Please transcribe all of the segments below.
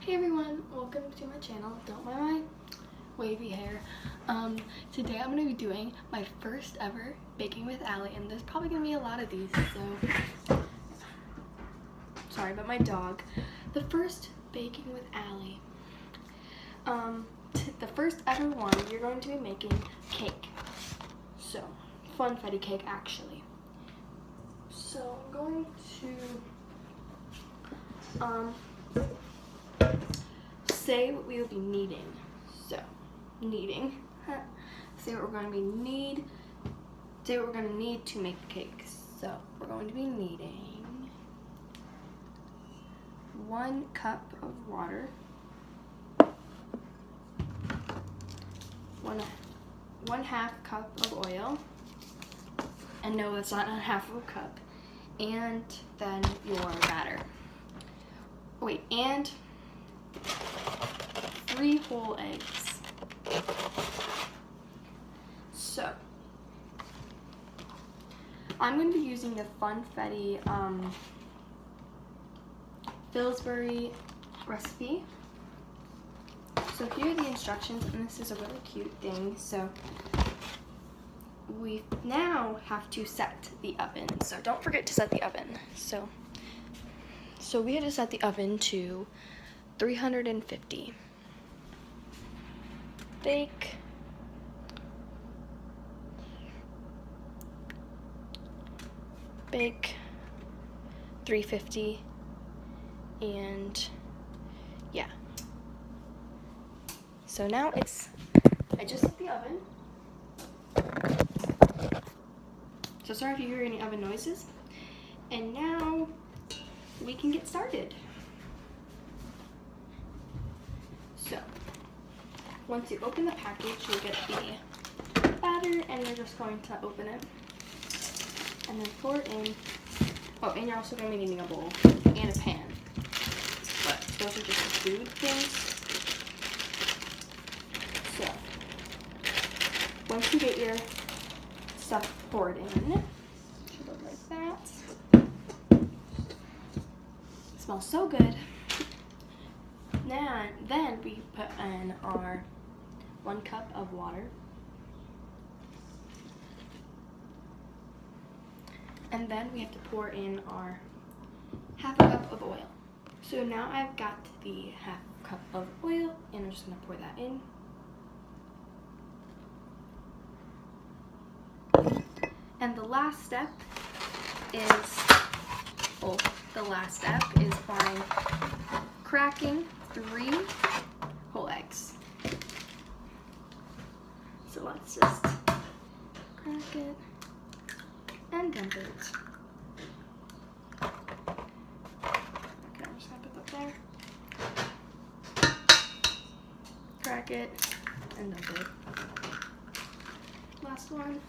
Hey everyone, welcome to my channel. Don't mind my wavy hair. Today I'm going to be doing my first ever baking with Allie, and there's probably going to be a lot of these, so sorry about my dog. The first baking with Allie. The first ever one, you're going to be making cake. So, funfetti cake actually. So I'm going to say what we will be needing. So, say what we're going to need to make the cake. So, we're going to be needing 1 cup of water, 1/2 cup of oil, and no, that's not a half of a cup, and then your batter. Wait, and 3 whole eggs. So, I'm going to be using the funfetti Pillsbury recipe. So here are the instructions, and this is a really cute thing. So we now have to set the oven. So don't forget to set the oven. So we had to set the oven to 350. Bake. Bake 350, and yeah. So now I just set the oven. So sorry if you hear any oven noises. And now we can get started. So, once you open the package, you'll get the batter, and you're just going to open it and then pour it in. Oh, and you're also going to be needing a bowl and a pan. But those are just the food things. So, once you get your stuff poured in, it should look like that. It smells so good. Then we put in our 1 cup of water. And then we have to pour in our 1/2 cup of oil. So now I've got the 1/2 cup of oil, and I'm just going to pour that in. And the last step is by cracking 3 whole eggs. So let's just crack it and dump it. Okay, I'm just gonna put that there. Crack it and dump it. Last one.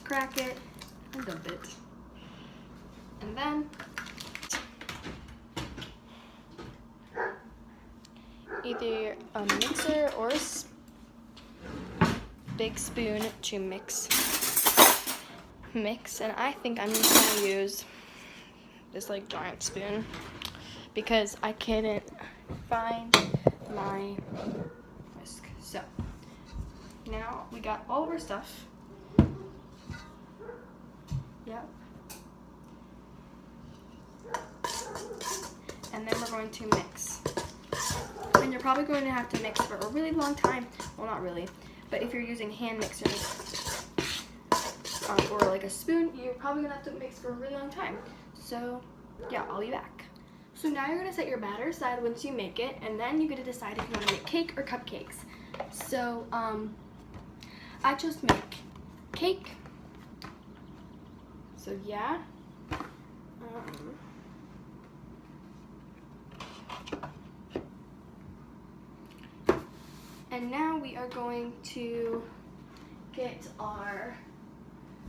Crack it and dump it. And then either a mixer or a big spoon to mix, and I think I'm just gonna use this like giant spoon because I couldn't find my whisk. So now we got all of our stuff. Yep. And then we're going to mix. And you're probably going to have to mix for a really long time. Well, not really, but if you're using hand mixers or like a spoon, you're probably gonna have to mix for a really long time. So yeah, I'll be back. So now you're gonna set your batter aside once you make it, and then you get to decide if you want to make cake or cupcakes. So I just make cake. So yeah. And now we are going to get our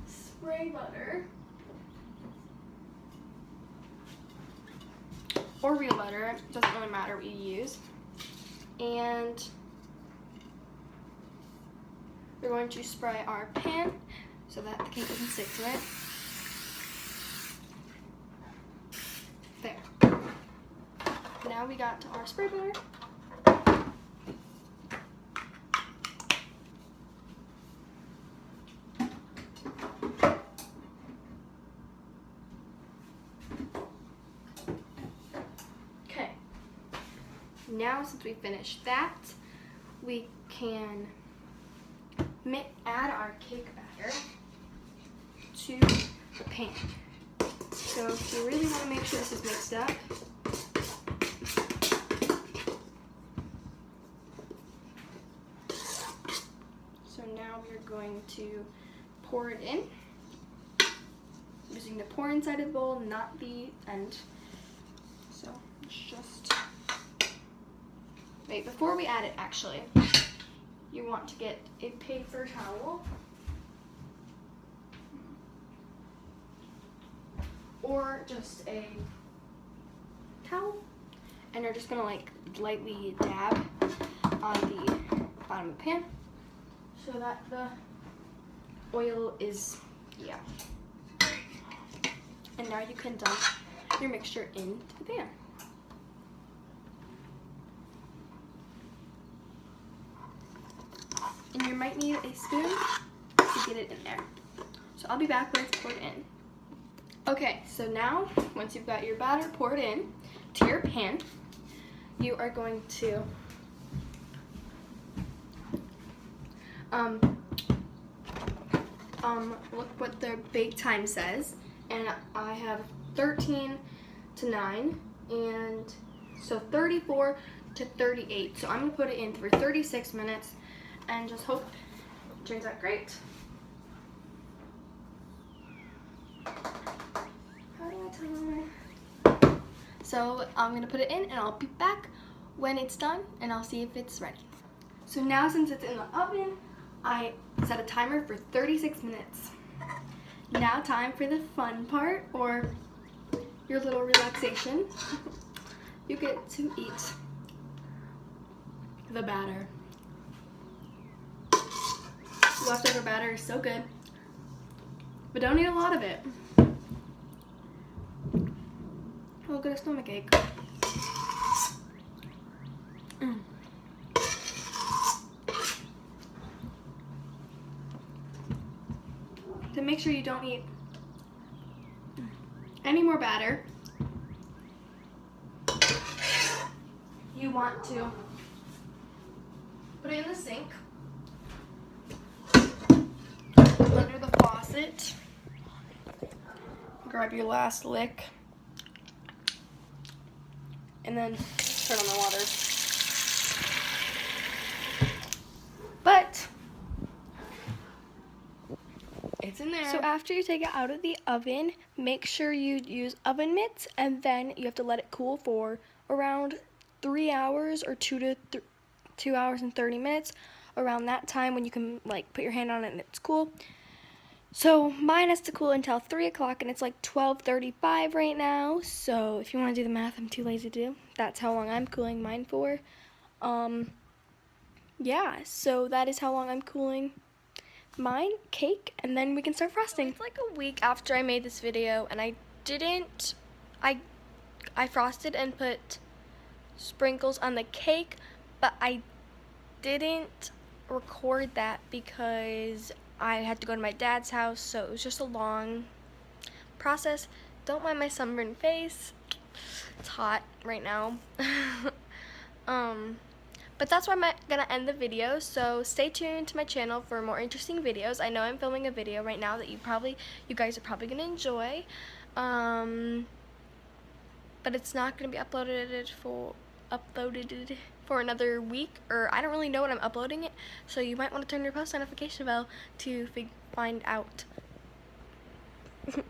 spray butter, or real butter, it doesn't really matter what you use. And we're going to spray our pan so that the cake doesn't stick to it. There. now we got our spray bar. Okay. Now since we finished that, we can add our cake batter to the pan. So if you really want to make sure this is mixed up, so now we're going to pour it in, using the pour inside of the bowl, not the end. So it's just, wait, before we add it actually, you want to get a paper towel or just a towel, and you're just gonna like lightly dab on the bottom of the pan so that the oil is, yeah. And now you can dump your mixture into the pan. And you might need a spoon to get it in there. So I'll be back when it's poured in. Okay, so now once you've got your batter poured in to your pan, you are going to look what the bake time says, and I have 13 to 9, and so 34 to 38. So I'm gonna put it in for 36 minutes and just hope it turns out great. So I'm gonna put it in and I'll be back when it's done and I'll see if it's ready. So now since it's in the oven, I set a timer for 36 minutes. Now time for the fun part, or your little relaxation. You get to eat the batter. Leftover batter is so good, but don't eat a lot of it. We'll get a stomach ache. To make sure you don't eat any more batter, you want to put it in the sink, under the faucet, grab your last lick, and then turn on the water. But it's in there. So after you take it out of the oven, make sure you use oven mitts, and then you have to let it cool for around 3 hours or 2 hours and 30 minutes. Around that time when you can like put your hand on it and it's cool. So mine has to cool until 3 o'clock, and it's like 12:35 right now. So if you want to do the math, I'm too lazy to do. That's how long I'm cooling mine for. Yeah, so that is how long I'm cooling mine cake, and then we can start frosting. So it's like a week after I made this video, and I frosted and put sprinkles on the cake, but I didn't record that because I had to go to my dad's house, so it was just a long process. Don't mind my sunburned face. It's hot right now. But that's where I'm gonna end the video, so stay tuned to my channel for more interesting videos. I know I'm filming a video right now that you guys are probably gonna enjoy. But it's not gonna be uploaded for another week, or I don't really know when I'm uploading it, so you might want to turn your post notification bell to find out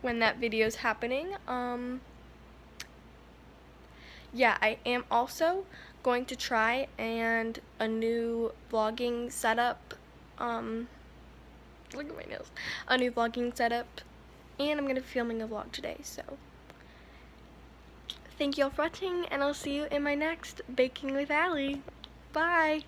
when that video is happening. Yeah, I am also going to try a new vlogging setup. Look at my nails. A new vlogging setup, and I'm gonna be filming a vlog today. So thank you all for watching, and I'll see you in my next Baking with Allie. Bye.